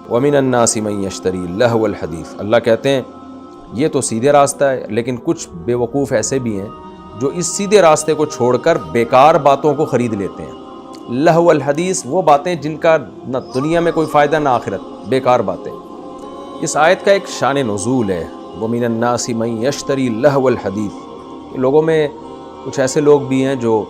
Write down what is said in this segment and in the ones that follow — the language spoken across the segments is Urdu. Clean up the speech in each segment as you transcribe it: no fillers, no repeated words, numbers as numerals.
وَمِنَ النَّاسِ مَن يَشْتَرِي اللَّهْوَ الْحَدِيثَ، اللہ کہتے ہیں یہ تو سیدھے راستہ ہے، لیکن کچھ بے وقوف ایسے بھی ہیں جو اس سیدھے راستے کو چھوڑ کر بیکار باتوں کو خرید لیتے ہیں۔ لہو الحدیث، وہ باتیں جن کا نہ دنیا میں کوئی فائدہ نہ آخرت، بیکار باتیں۔ اس آیت کا ایک شان نزول ہے، وَمِنَ النَّاسِ مَن يَشْتَرِي اللَّهْوَ الْحَدِيثَ، لوگوں میں کچھ ایسے لوگ بھی ہیں جو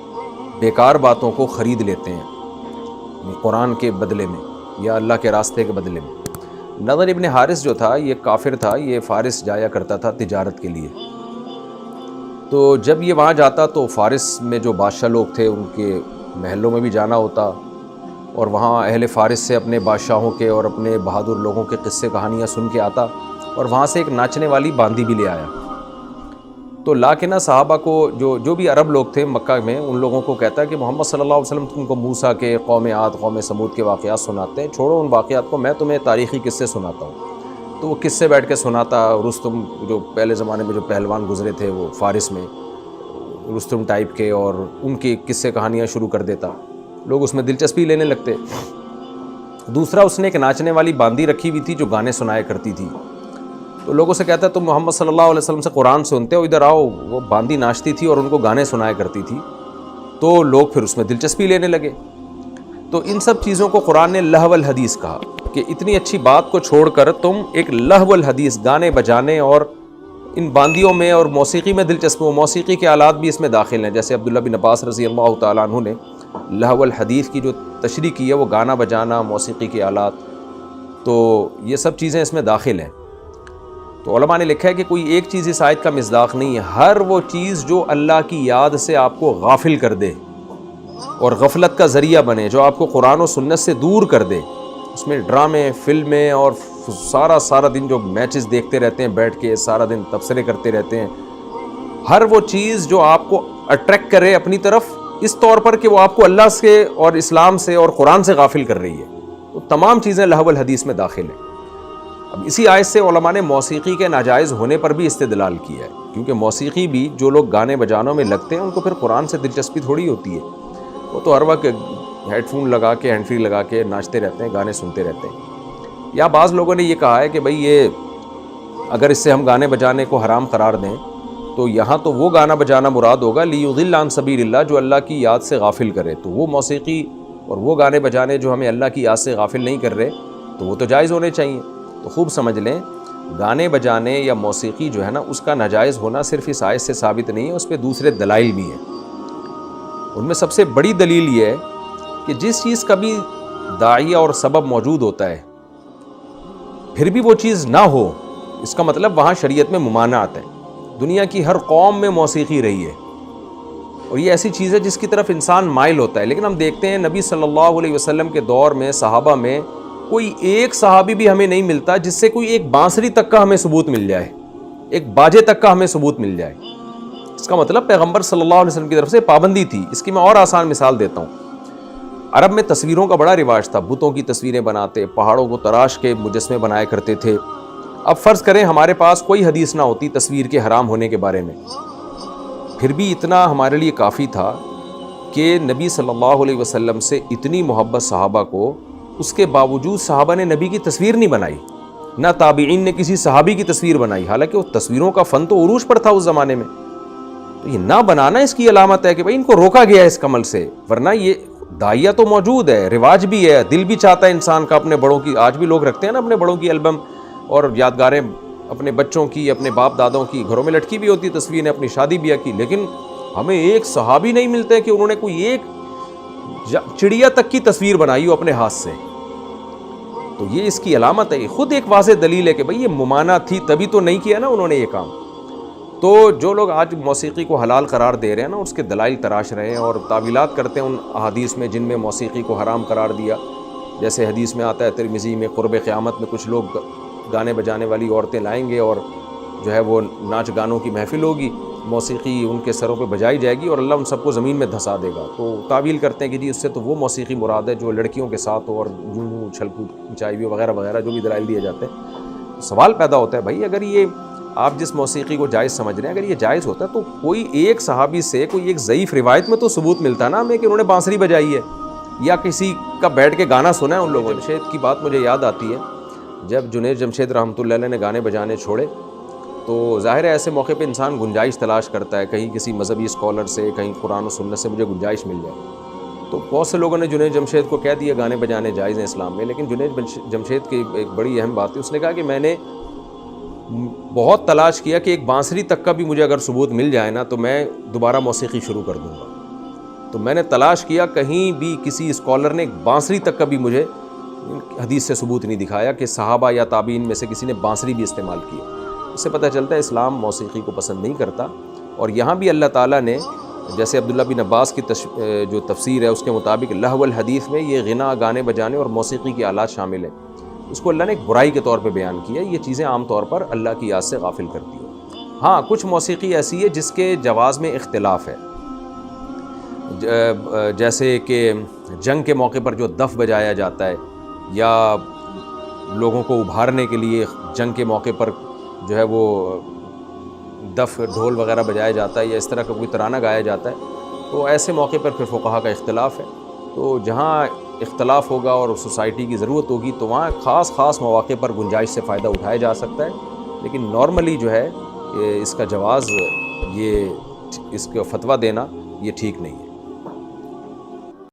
بیکار باتوں کو خرید لیتے ہیں قرآن کے بدلے میں یا اللہ کے راستے کے بدلے میں۔ نضر ابن حارث جو تھا یہ کافر تھا، یہ فارس جایا کرتا تھا تجارت کے لیے۔ تو جب یہ وہاں جاتا تو فارس میں جو بادشاہ لوگ تھے ان کے محلوں میں بھی جانا ہوتا، اور وہاں اہل فارس سے اپنے بادشاہوں کے اور اپنے بہادر لوگوں کے قصے کہانیاں سن کے آتا، اور وہاں سے ایک ناچنے والی باندی بھی لے آیا۔ تو لا کے نا صحابہ کو جو بھی عرب لوگ تھے مکہ میں، ان لوگوں کو کہتا ہے کہ محمد صلی اللہ علیہ وسلم تم کو موسیٰ کے، قوم عاد، قوم سمود کے واقعات سناتے ہیں، چھوڑو ان واقعات کو، میں تمہیں تاریخی قصے سناتا ہوں۔ تو وہ قصے بیٹھ کے سناتا، رستم جو پہلے زمانے میں جو پہلوان گزرے تھے وہ فارس میں، رستم ٹائپ کے، اور ان کی قصے کہانیاں شروع کر دیتا، لوگ اس میں دلچسپی لینے لگتے۔ دوسرا اس نے ایک ناچنے والی باندی رکھی ہوئی تھی جو گانے سنایا کرتی تھی، تو لوگوں سے کہتا ہے تم محمد صلی اللہ علیہ وسلم سے قرآن سنتے ہو، ادھر آؤ۔ وہ باندی ناچتی تھی اور ان کو گانے سنایا کرتی تھی، تو لوگ پھر اس میں دلچسپی لینے لگے۔ تو ان سب چیزوں کو قرآن نے لہو الحدیث کہا کہ اتنی اچھی بات کو چھوڑ کر تم ایک لہو الحدیث، گانے بجانے اور ان باندیوں میں اور موسیقی میں دلچسپی، موسیقی کے آلات بھی اس میں داخل ہیں، جیسے عبداللہ بن عباس رضی اللہ تعالیٰ عنہ نے لہو الحدیث کی جو تشریح کی ہے وہ گانا بجانا، موسیقی کے آلات، تو یہ سب چیزیں اس میں داخل ہیں۔ تو علماء نے لکھا ہے کہ کوئی ایک چیز اس آیت کا مصداق نہیں ہے، ہر وہ چیز جو اللہ کی یاد سے آپ کو غافل کر دے اور غفلت کا ذریعہ بنے، جو آپ کو قرآن و سنت سے دور کر دے، اس میں ڈرامے، فلمیں اور سارا دن جو میچز دیکھتے رہتے ہیں، بیٹھ کے سارا دن تبصرے کرتے رہتے ہیں، ہر وہ چیز جو آپ کو اٹریکٹ کرے اپنی طرف اس طور پر کہ وہ آپ کو اللہ سے اور اسلام سے اور قرآن سے غافل کر رہی ہے، وہ تمام چیزیں لہو الحدیث میں داخل ہیں۔ اب اسی آیت سے علماء نے موسیقی کے ناجائز ہونے پر بھی استدلال کیا ہے، کیونکہ موسیقی بھی جو لوگ گانے بجانوں میں لگتے ہیں ان کو پھر قرآن سے دلچسپی تھوڑی ہوتی ہے، وہ تو ہر وقت ہیڈ فون لگا کے، ہینڈ فری لگا کے ناچتے رہتے ہیں، گانے سنتے رہتے ہیں۔ یا بعض لوگوں نے یہ کہا ہے کہ بھئی یہ اگر اس سے ہم گانے بجانے کو حرام قرار دیں تو یہاں تو وہ گانا بجانا مراد ہوگا لیضل عن سبیل اللہ، جو اللہ کی یاد سے غافل کرے، تو وہ موسیقی اور وہ گانے بجانے جو ہمیں اللہ کی یاد سے غافل نہیں کر رہے تو وہ تو جائز ہونے چاہیے۔ تو خوب سمجھ لیں، گانے بجانے یا موسیقی جو ہے نا اس کا ناجائز ہونا صرف اس آیت سے ثابت نہیں ہے، اس پہ دوسرے دلائل بھی ہیں۔ ان میں سب سے بڑی دلیل یہ ہے کہ جس چیز کا بھی داعیہ اور سبب موجود ہوتا ہے پھر بھی وہ چیز نہ ہو، اس کا مطلب وہاں شریعت میں ممانعت ہے۔ دنیا کی ہر قوم میں موسیقی رہی ہے اور یہ ایسی چیز ہے جس کی طرف انسان مائل ہوتا ہے، لیکن ہم دیکھتے ہیں نبی صلی اللہ علیہ وسلم کے دور میں صحابہ میں کوئی ایک صحابی بھی ہمیں نہیں ملتا جس سے کوئی ایک بانسری تک کا ہمیں ثبوت مل جائے، ایک باجے تک کا ہمیں ثبوت مل جائے۔ اس کا مطلب پیغمبر صلی اللہ علیہ وسلم کی طرف سے پابندی تھی۔ اس کی میں اور آسان مثال دیتا ہوں۔ عرب میں تصویروں کا بڑا رواج تھا، بتوں کی تصویریں بناتے، پہاڑوں کو تراش کے مجسمے بنایا کرتے تھے۔ اب فرض کریں ہمارے پاس کوئی حدیث نہ ہوتی تصویر کے حرام ہونے کے بارے میں، پھر بھی اتنا ہمارے لیے کافی تھا کہ نبی صلی اللہ علیہ وسلم سے اتنی محبت صحابہ کو، اس کے باوجود صحابہ نے نبی کی تصویر نہیں بنائی، نہ تابعین نے کسی صحابی کی تصویر بنائی، حالانکہ وہ تصویروں کا فن تو عروج پر تھا اس زمانے میں۔ تو یہ نہ بنانا اس کی علامت ہے کہ بھائی ان کو روکا گیا ہے اس عمل سے، ورنہ یہ داعیہ تو موجود ہے، رواج بھی ہے، دل بھی چاہتا ہے انسان کا اپنے بڑوں کی، آج بھی لوگ رکھتے ہیں نا اپنے بڑوں کی البم اور یادگاریں، اپنے بچوں کی، اپنے باپ دادوں کی گھروں میں لٹکی بھی ہوتی تصویریں، اپنی شادی بیاہ کی، لیکن ہمیں ایک صحابی نہیں ملتے کہ انہوں نے کوئی ایک چڑیا تک کی تصویر بنائی ہو اپنے ہاتھ سے۔ تو یہ اس کی علامت ہے، خود ایک واضح دلیل ہے کہ بھئی یہ ممانعت تھی، تبھی تو نہیں کیا نا انہوں نے یہ کام۔ تو جو لوگ آج موسیقی کو حلال قرار دے رہے ہیں نا، اس کے دلائل تراش رہے ہیں اور تعویلات کرتے ہیں ان احادیث میں جن میں موسیقی کو حرام قرار دیا۔ جیسے حدیث میں آتا ہے ترمذی میں، قرب قیامت میں کچھ لوگ گانے بجانے والی عورتیں لائیں گے اور جو ہے وہ ناچ گانوں کی محفل ہوگی، موسیقی ان کے سروں پہ بجائی جائے گی اور اللہ ان سب کو زمین میں دھسا دے گا۔ تو تعویل کرتے ہیں کہ جی اس سے تو وہ موسیقی مراد ہے جو لڑکیوں کے ساتھ ہو اور یوں چھل کود مچائی ہوئی وغیرہ وغیرہ، جو بھی دلائل دیے جاتے ہیں۔ سوال پیدا ہوتا ہے بھائی اگر یہ آپ جس موسیقی کو جائز سمجھ رہے ہیں، اگر یہ جائز ہوتا ہے تو کوئی ایک صحابی سے کوئی ایک ضعیف روایت میں تو ثبوت ملتا نا ہمیں کہ انہوں نے بانسری بجائی ہے یا کسی کا بیٹھ کے گانا سنا ہے ان لوگوں نے۔ شاید کی بات مجھے یاد آتی ہے جب جنید جمشید رحمۃ اللہ علیہ نے گانے بجانے چھوڑے تو ظاہر ہے ایسے موقع پہ انسان گنجائش تلاش کرتا ہے، کہیں کسی مذہبی اسکالر سے، کہیں قرآن و سنت سے مجھے گنجائش مل جائے۔ تو بہت سے لوگوں نے جنید جمشید کو کہہ دیا گانے بجانے جائز ہیں اسلام میں، لیکن جنید جمشید کی ایک بڑی اہم بات ہے، اس نے کہا کہ میں نے بہت تلاش کیا کہ ایک بانسری تک کا بھی مجھے اگر ثبوت مل جائے نا تو میں دوبارہ موسیقی شروع کر دوں گا۔ تو میں نے تلاش کیا، کہیں بھی کسی اسکالر نے ایک بانسری تک کا بھی مجھے حدیث سے ثبوت نہیں دکھایا کہ صحابہ یا تابعین میں سے کسی نے بانسری بھی استعمال کی۔ اس سے پتہ چلتا ہے اسلام موسیقی کو پسند نہیں کرتا۔ اور یہاں بھی اللہ تعالیٰ نے جیسے عبداللہ بن عباس کی جو تفسیر ہے اس کے مطابق لہو الحدیث میں یہ غنا، گانے بجانے اور موسیقی کے آلات شامل ہیں، اس کو اللہ نے ایک برائی کے طور پہ بیان کیا۔ یہ چیزیں عام طور پر اللہ کی یاد سے غافل کرتی ہیں۔ ہاں کچھ موسیقی ایسی ہے جس کے جواز میں اختلاف ہے، جیسے کہ جنگ کے موقع پر جو دف بجایا جاتا ہے، یا لوگوں کو ابھارنے کے لیے جنگ کے موقع پر جو ہے وہ دف ڈھول وغیرہ بجایا جاتا ہے، یا اس طرح کا کوئی ترانہ گایا جاتا ہے، تو ایسے موقع پر پھر فقہا کا اختلاف ہے۔ تو جہاں اختلاف ہوگا اور سوسائٹی کی ضرورت ہوگی تو وہاں خاص مواقع پر گنجائش سے فائدہ اٹھایا جا سکتا ہے، لیکن نارملی جو ہے اس کا جواز، یہ اس کا فتویٰ دینا یہ ٹھیک نہیں ہے۔